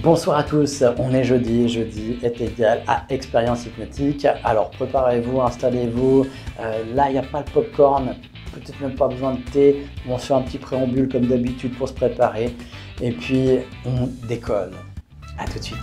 Bonsoir à tous, on est jeudi, jeudi est égal à expérience hypnotique. Alors préparez-vous, installez-vous, là il n'y a pas de popcorn, peut-être même pas besoin de thé, on se fait un petit préambule comme d'habitude pour se préparer et puis on décolle. À tout de suite.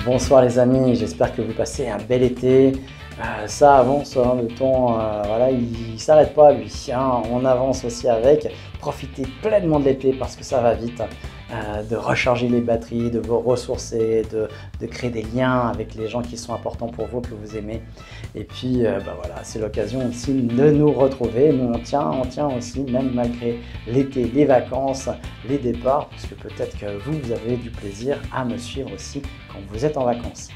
Bonsoir les amis, j'espère que vous passez un bel été. Ça avance, hein, le temps, voilà, il ne s'arrête pas lui, hein, on avance aussi avec. Profitez pleinement de l'été parce que ça va vite, de recharger les batteries, de vous ressourcer, de créer des liens avec les gens qui sont importants pour vous, que vous aimez. Et puis voilà, c'est l'occasion aussi de nous retrouver. Nous on tient aussi, même malgré l'été, les vacances, les départs, parce que peut-être que vous avez du plaisir à me suivre aussi quand vous êtes en vacances.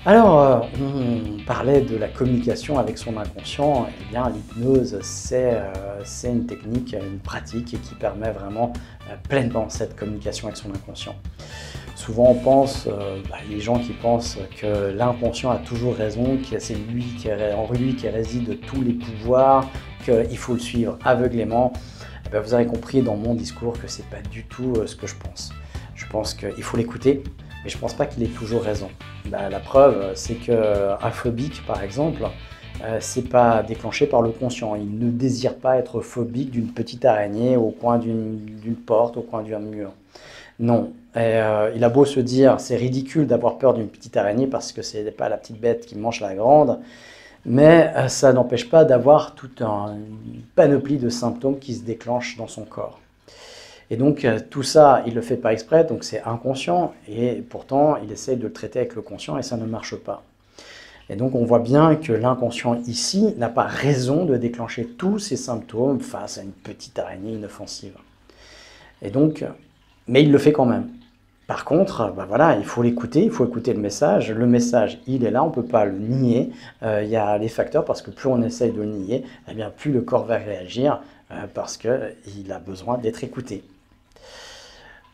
Alors, on parlait de la communication avec son inconscient. Eh bien, l'hypnose, c'est une technique, une pratique qui permet vraiment pleinement cette communication avec son inconscient. Souvent, on pense, les gens qui pensent que l'inconscient a toujours raison, que c'est en lui qui réside tous les pouvoirs, qu'il faut le suivre aveuglément. Eh bien, vous avez compris dans mon discours que c'est pas du tout ce que je pense. Je pense qu'il faut l'écouter. Mais je ne pense pas qu'il ait toujours raison. La preuve, c'est qu'un phobique, par exemple, c'est pas déclenché par le conscient. Il ne désire pas être phobique d'une petite araignée au coin d'une porte, au coin d'un mur. Non. Il a beau se dire, c'est ridicule d'avoir peur d'une petite araignée parce que ce n'est pas la petite bête qui mange la grande, mais ça n'empêche pas d'avoir toute une panoplie de symptômes qui se déclenchent dans son corps. Et donc tout ça, il ne le fait pas exprès, donc c'est inconscient, et pourtant il essaye de le traiter avec le conscient et ça ne marche pas. Et donc on voit bien que l'inconscient ici n'a pas raison de déclencher tous ces symptômes face à une petite araignée inoffensive. Et donc, mais il le fait quand même. Par contre, voilà, il faut l'écouter, il faut écouter le message. Le message, il est là, on ne peut pas le nier. Il y a les facteurs, parce que plus on essaye de le nier, eh bien, plus le corps va réagir, parce qu'il a besoin d'être écouté.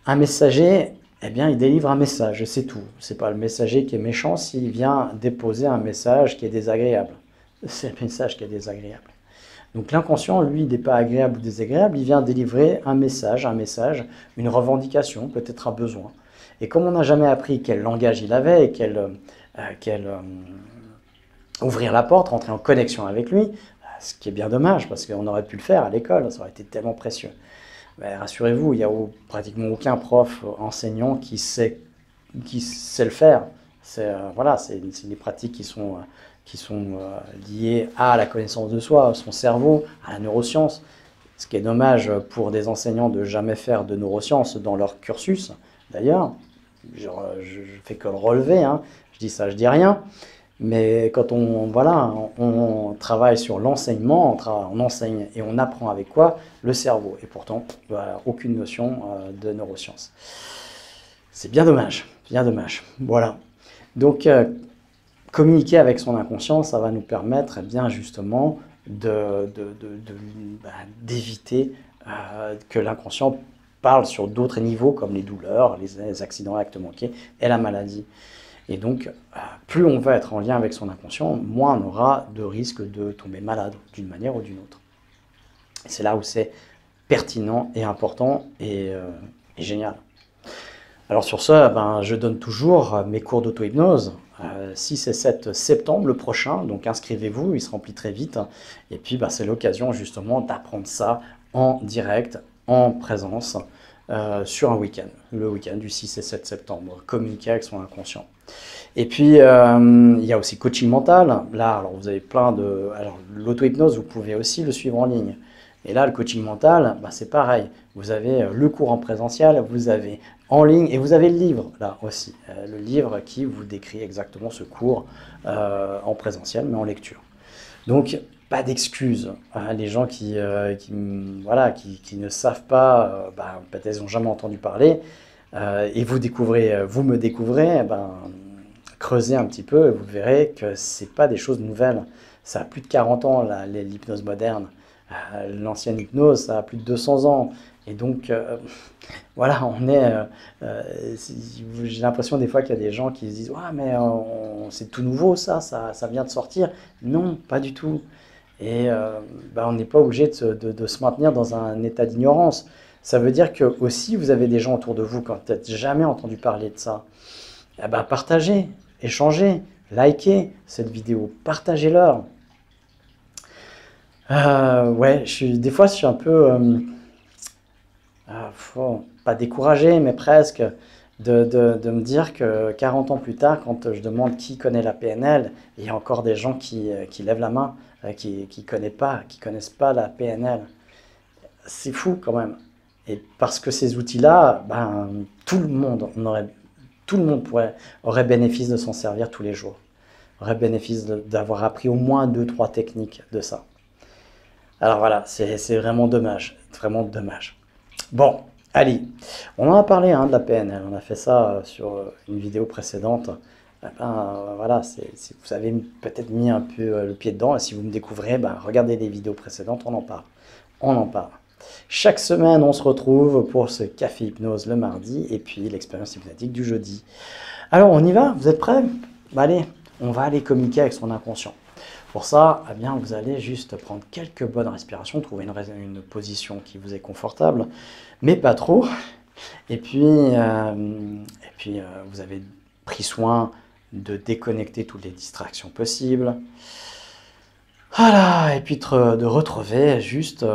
Un messager, eh bien, il délivre un message, c'est tout. Ce n'est pas le messager qui est méchant s'il vient déposer un message qui est désagréable. C'est le message qui est désagréable. Donc l'inconscient, lui, il n'est pas agréable ou désagréable, il vient délivrer un message, une revendication, peut-être un besoin. Et comme on n'a jamais appris quel langage il avait et ouvrir la porte, rentrer en connexion avec lui, ce qui est bien dommage parce qu'on aurait pu le faire à l'école, ça aurait été tellement précieux. Rassurez-vous, il n'y a pratiquement aucun prof enseignant qui sait le faire. C'est des pratiques qui sont liées à la connaissance de soi, à son cerveau, à la neuroscience. Ce qui est dommage pour des enseignants de jamais faire de neurosciences dans leur cursus. D'ailleurs, je fais que le relever, hein. Je dis ça, je dis rien. Mais quand on travaille sur l'enseignement, on enseigne et on apprend avec quoi? Le cerveau. Et pourtant, aucune notion de neurosciences. C'est bien dommage, bien dommage. Voilà. Donc, communiquer avec son inconscient, ça va nous permettre bien justement d'éviter que l'inconscient parle sur d'autres niveaux comme les douleurs, les accidents, actes manqués et la maladie. Et donc, plus on va être en lien avec son inconscient, moins on aura de risque de tomber malade d'une manière ou d'une autre. Et c'est là où c'est pertinent et important et génial. Alors sur ce, je donne toujours mes cours d'auto-hypnose, 6 et 7 septembre, le prochain, donc inscrivez-vous, il se remplit très vite. Et puis c'est l'occasion justement d'apprendre ça en direct, en présence, sur un week-end, le week-end du 6 et 7 septembre, communiquer avec son inconscient. Et puis, il y a aussi coaching mental. Là, alors vous avez l'auto-hypnose, vous pouvez aussi le suivre en ligne. Et là, le coaching mental, c'est pareil. Vous avez le cours en présentiel, vous avez en ligne et vous avez le livre, là aussi. Le livre qui vous décrit exactement ce cours en présentiel, mais en lecture. Donc, pas d'excuses. Les gens qui ne savent pas, peut-être ils n'ont jamais entendu parler, et vous me découvrez, creusez un petit peu et vous verrez que ce n'est pas des choses nouvelles. Ça a plus de 40 ans, l'hypnose moderne. L'ancienne hypnose, ça a plus de 200 ans. Et donc, voilà, j'ai l'impression des fois qu'il y a des gens qui se disent, ouais, mais c'est tout nouveau ça vient de sortir. Non, pas du tout. Et on n'est pas obligé de se maintenir dans un état d'ignorance. Ça veut dire que aussi vous avez des gens autour de vous qui n'ont peut-être jamais entendu parler de ça. Eh ben, partagez, échangez, likez cette vidéo, partagez-leur. Ouais, des fois je suis un peu, pas découragé, mais presque, de me dire que 40 ans plus tard, quand je demande qui connaît la PNL, il y a encore des gens qui lèvent la main, qui connaissent pas la PNL. C'est fou quand même. Et parce que ces outils-là, tout le monde aurait bénéfice de s'en servir tous les jours. Aurait bénéfice d'avoir appris au moins 2, 3 techniques de ça. Alors voilà, c'est vraiment dommage. Vraiment dommage. Bon, allez, on en a parlé de la PNL. On a fait ça sur une vidéo précédente. Voilà, vous avez peut-être mis un peu le pied dedans. Et si vous me découvrez, regardez les vidéos précédentes, on en parle. On en parle. Chaque semaine, on se retrouve pour ce café hypnose le mardi et puis l'expérience hypnotique du jeudi. Alors, on y va? Vous êtes prêts? Allez, on va aller communiquer avec son inconscient. Pour ça, vous allez juste prendre quelques bonnes respirations, trouver une position qui vous est confortable, mais pas trop. Et puis vous avez pris soin de déconnecter toutes les distractions possibles. Voilà, et puis de retrouver juste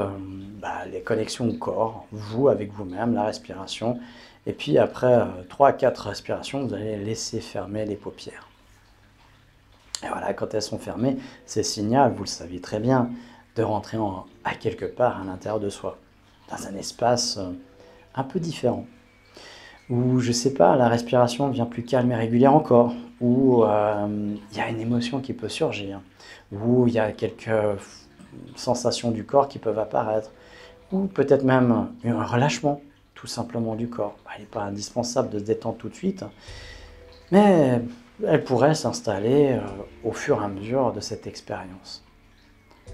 les connexions au corps, vous avec vous-même, la respiration. Et puis après 3-4 respirations, vous allez laisser fermer les paupières. Et voilà, quand elles sont fermées, c'est signal, vous le saviez très bien, de rentrer à quelque part à l'intérieur de soi, dans un espace un peu différent, où, je sais pas, la respiration devient plus calme et régulière encore, où il y a une émotion qui peut surgir, où il y a quelques sensations du corps qui peuvent apparaître, ou peut-être même un relâchement, tout simplement, du corps. Il n'est pas indispensable de se détendre tout de suite, mais elle pourrait s'installer au fur et à mesure de cette expérience.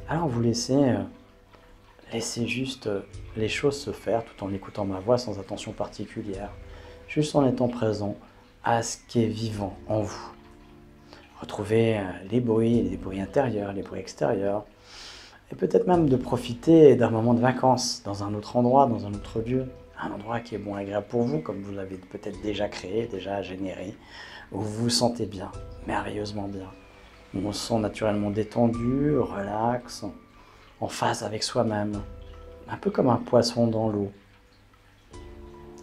Alors vous laissez juste les choses se faire tout en écoutant ma voix sans attention particulière, juste en étant présent à ce qui est vivant en vous. Retrouvez les bruits intérieurs, les bruits extérieurs, et peut-être même de profiter d'un moment de vacances dans un autre endroit, dans un autre lieu, un endroit qui est bon et agréable pour vous, comme vous l'avez peut-être déjà créé, déjà généré, où vous vous sentez bien, merveilleusement bien. On se sent naturellement détendu, relax, en phase avec soi-même, un peu comme un poisson dans l'eau.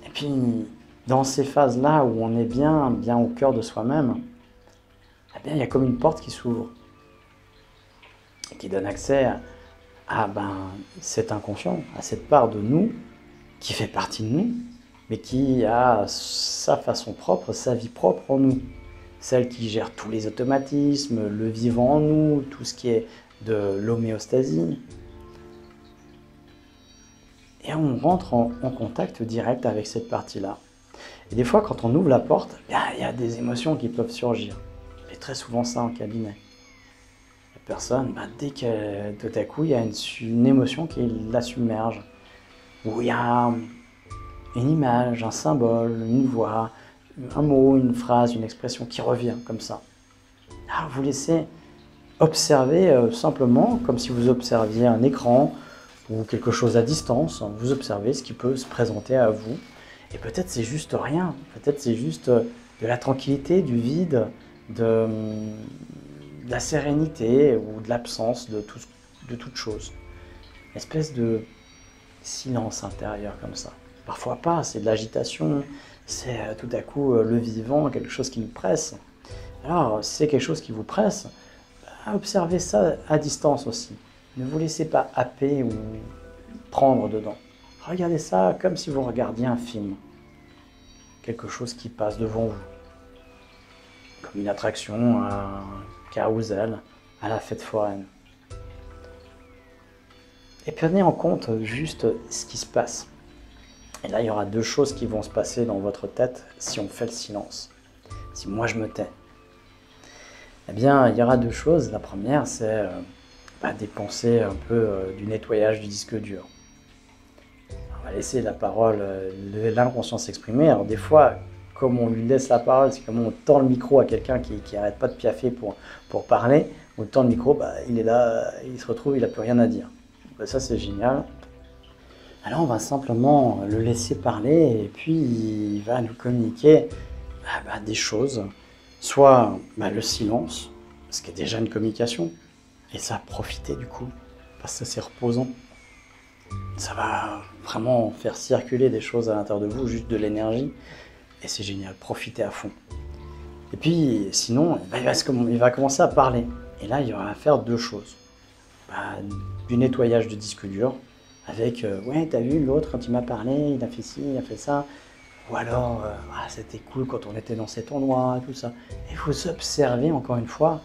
Et puis, dans ces phases-là où on est bien au cœur de soi-même, il y a comme une porte qui s'ouvre et qui donne accès à cet inconscient, à cette part de nous qui fait partie de nous, mais qui a sa façon propre, sa vie propre en nous. Celle qui gère tous les automatismes, le vivant en nous, tout ce qui est de l'homéostasie. Et on rentre en contact direct avec cette partie-là. Et des fois, quand on ouvre la porte, il y a des émotions qui peuvent surgir. Et très souvent ça en cabinet. La personne, dès que tout à coup, il y a une émotion qui la submerge. Ou il y a une image, un symbole, une voix, un mot, une phrase, une expression qui revient comme ça. Alors vous laissez observer simplement, comme si vous observiez un écran ou quelque chose à distance, vous observez ce qui peut se présenter à vous. Et peut-être c'est juste rien, peut-être c'est juste de la tranquillité, du vide, de la sérénité ou de l'absence de toute chose. Une espèce de silence intérieur comme ça. Parfois pas, c'est de l'agitation, c'est tout à coup le vivant, quelque chose qui nous presse. Alors, si c'est quelque chose qui vous presse, observez ça à distance aussi. Ne vous laissez pas happer ou prendre dedans. Regardez ça comme si vous regardiez un film. Quelque chose qui passe devant vous. Comme une attraction, un carrousel à la fête foraine. Et prenez en compte juste ce qui se passe. Et là, il y aura 2 choses qui vont se passer dans votre tête si on fait le silence. Si moi je me tais. Eh bien, il y aura 2 choses. La première, c'est dépenser un peu du nettoyage du disque dur. On va laisser la parole, l'inconscient s'exprimer. Alors des fois, comme on lui laisse la parole, c'est comme on tend le micro à quelqu'un qui arrête pas de piaffer pour parler. On tend le micro, il est là, il se retrouve, il n'a plus rien à dire. Ça c'est génial. Alors on va simplement le laisser parler et puis il va nous communiquer des choses. Soit le silence, ce qui est déjà une communication, et ça profiter du coup, parce que c'est reposant. Ça va vraiment faire circuler des choses à l'intérieur de vous, juste de l'énergie, et c'est génial, profitez à fond. Et puis sinon, il va commencer à parler, et là il va faire deux choses. Du nettoyage de disque dur, avec ouais, t'as vu l'autre quand il m'a parlé, il a fait ci, il a fait ça, ou alors c'était cool quand on était dans cet endroit, tout ça. Et vous observez encore une fois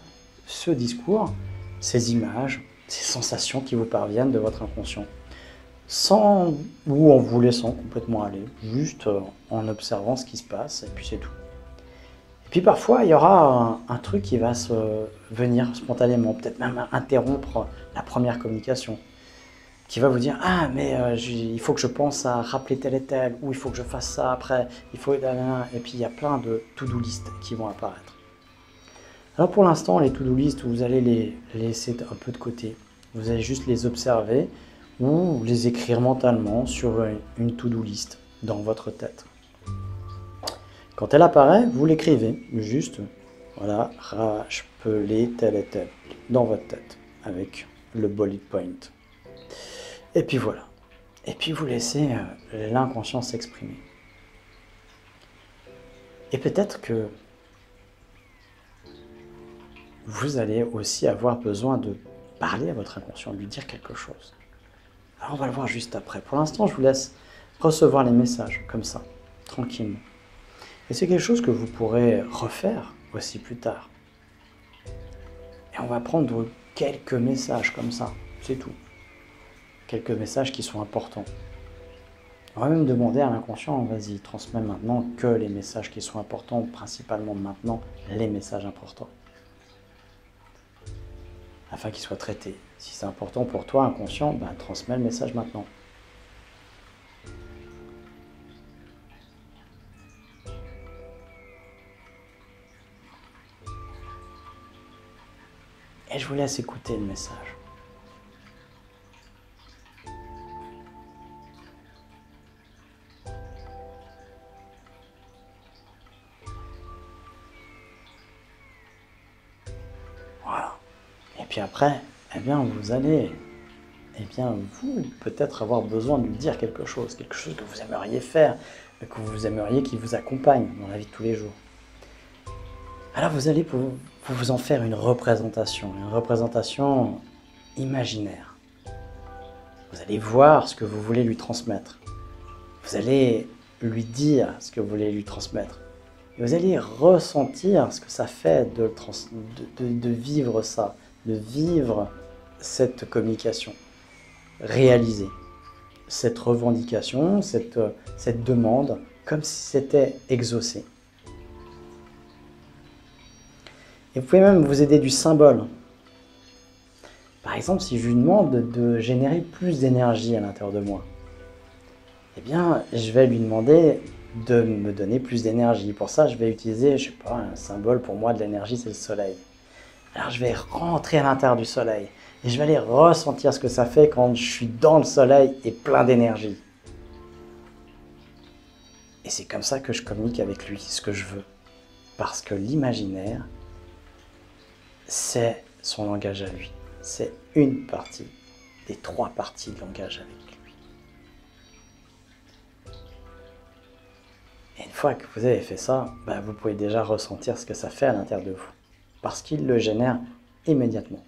ce discours, ces images, ces sensations qui vous parviennent de votre inconscient, sans ou en vous laissant complètement aller, juste en observant ce qui se passe, et puis c'est tout. Et puis parfois, il y aura un truc qui va venir spontanément, peut-être même interrompre la première communication, qui va vous dire « Ah, mais il faut que je pense à rappeler tel et tel, ou il faut que je fasse ça après, il faut... » Et puis il y a plein de to-do list qui vont apparaître. Alors pour l'instant, les to-do list, vous allez les laisser un peu de côté. Vous allez juste les observer ou les écrire mentalement sur une to-do list dans votre tête. Quand elle apparaît, vous l'écrivez, juste, voilà, rappeler tel et tel, dans votre tête, avec le bullet point. Et puis voilà. Et puis vous laissez l'inconscient s'exprimer. Et peut-être que vous allez aussi avoir besoin de parler à votre inconscient, de lui dire quelque chose. Alors on va le voir juste après. Pour l'instant, je vous laisse recevoir les messages, comme ça, tranquillement. Et c'est quelque chose que vous pourrez refaire aussi plus tard. Et on va prendre quelques messages comme ça, c'est tout. Quelques messages qui sont importants. On va même demander à l'inconscient, vas-y, transmets maintenant que les messages qui sont importants, principalement maintenant les messages importants. Afin qu'ils soient traités. Si c'est important pour toi, inconscient, transmets le message maintenant. Et je vous laisse écouter le message. Voilà. Et puis après, vous allez, vous, peut-être avoir besoin de lui dire quelque chose que vous aimeriez faire, que vous aimeriez qu'il vous accompagne dans la vie de tous les jours. Alors vous allez vous en faire une représentation imaginaire. Vous allez voir ce que vous voulez lui transmettre. Vous allez lui dire ce que vous voulez lui transmettre. Et vous allez ressentir ce que ça fait de vivre ça, de vivre cette communication, réaliser cette revendication, cette demande, comme si c'était exaucé. Et vous pouvez même vous aider du symbole. Par exemple, si je lui demande de générer plus d'énergie à l'intérieur de moi, je vais lui demander de me donner plus d'énergie. Pour ça, je vais utiliser, un symbole pour moi de l'énergie, c'est le soleil. Alors, je vais rentrer à l'intérieur du soleil et je vais aller ressentir ce que ça fait quand je suis dans le soleil et plein d'énergie. Et c'est comme ça que je communique avec lui, ce que je veux. Parce que l'imaginaire, c'est son langage à lui. C'est une partie des 3 parties de langage avec lui. Et une fois que vous avez fait ça, vous pouvez déjà ressentir ce que ça fait à l'intérieur de vous. Parce qu'il le génère immédiatement.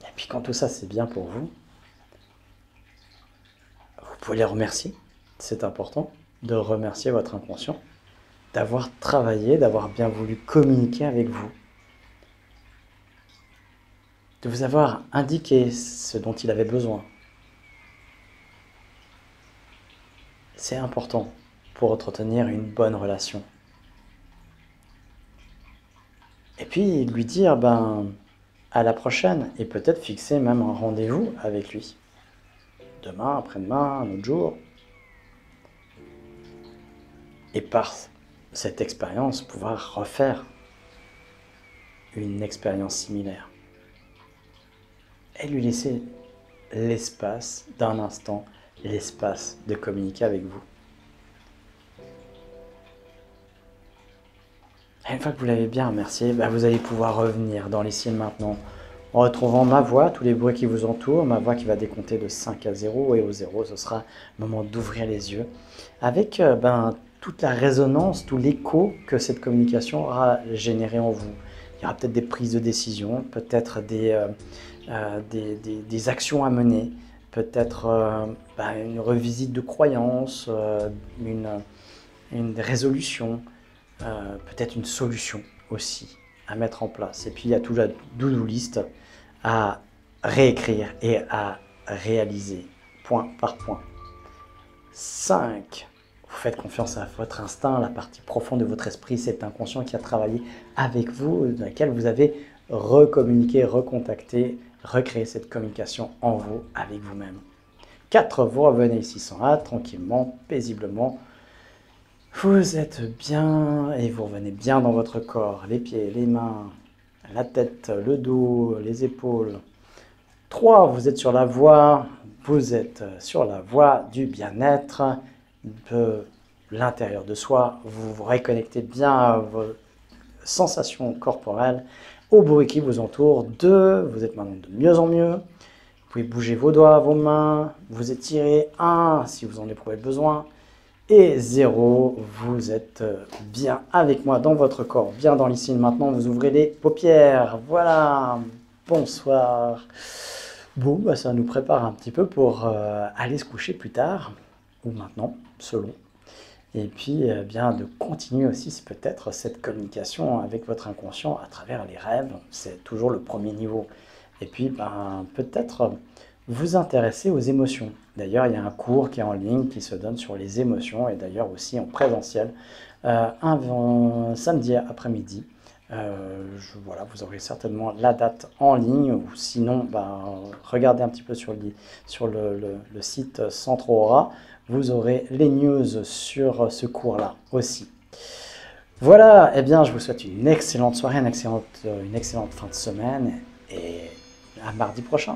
Et puis quand tout ça c'est bien pour vous, vous pouvez les remercier. C'est important de remercier votre inconscient, d'avoir travaillé, d'avoir bien voulu communiquer avec vous, de vous avoir indiqué ce dont il avait besoin. C'est important pour entretenir une bonne relation. Et puis lui dire ben, à la prochaine et peut-être fixer même un rendez-vous avec lui. Demain, après-demain, un autre jour. Et par cette expérience, pouvoir refaire une expérience similaire. Et lui laisser l'espace d'un instant, l'espace de communiquer avec vous. Et une fois que vous l'avez bien remercié, bah vous allez pouvoir revenir dans l'ici et maintenant, en retrouvant ma voix, tous les bruits qui vous entourent, ma voix qui va décompter de 5 à 0, et au 0, ce sera le moment d'ouvrir les yeux, avec toute la résonance, tout l'écho que cette communication aura généré en vous. Il y aura peut-être des prises de décision, peut-être des actions à mener, peut-être une revisite de croyances, une résolution, peut-être une solution aussi à mettre en place. Et puis il y a toute la to-do list à réécrire et à réaliser point par point. 5. Vous faites confiance à votre instinct, la partie profonde de votre esprit, cet inconscient qui a travaillé avec vous, dans laquelle vous avez recommuniqué, recontacté, recréé cette communication en vous, avec vous-même. 4. Vous revenez ici sans hâte, tranquillement, paisiblement. Vous êtes bien et vous revenez bien dans votre corps, les pieds, les mains, la tête, le dos, les épaules. 3. Vous êtes sur la voie, du bien-être, de l'intérieur de soi. Vous vous reconnectez bien à vos sensations corporelles, aux bruits qui vous entourent. 2. Vous êtes maintenant de mieux en mieux. Vous pouvez bouger vos doigts, vos mains, vous étirez. 1 si vous en éprouvez besoin. Et 0, vous êtes bien avec moi dans votre corps, bien dans l'ici et maintenant. Vous ouvrez les paupières. Voilà, bonsoir. Bon, bah, ça nous prépare un petit peu pour aller se coucher plus tard, ou maintenant, selon. Et puis, bien de continuer aussi peut-être cette communication avec votre inconscient à travers les rêves. C'est toujours le premier niveau. Et puis, ben, peut-être vous intéresser aux émotions. D'ailleurs, il y a un cours qui est en ligne qui se donne sur les émotions et d'ailleurs aussi en présentiel un samedi après-midi. Voilà, vous aurez certainement la date en ligne ou sinon, regardez un petit peu sur le site Centre Aura. Vous aurez les news sur ce cours-là aussi. Voilà, eh bien, je vous souhaite une excellente soirée, une excellente fin de semaine et à mardi prochain.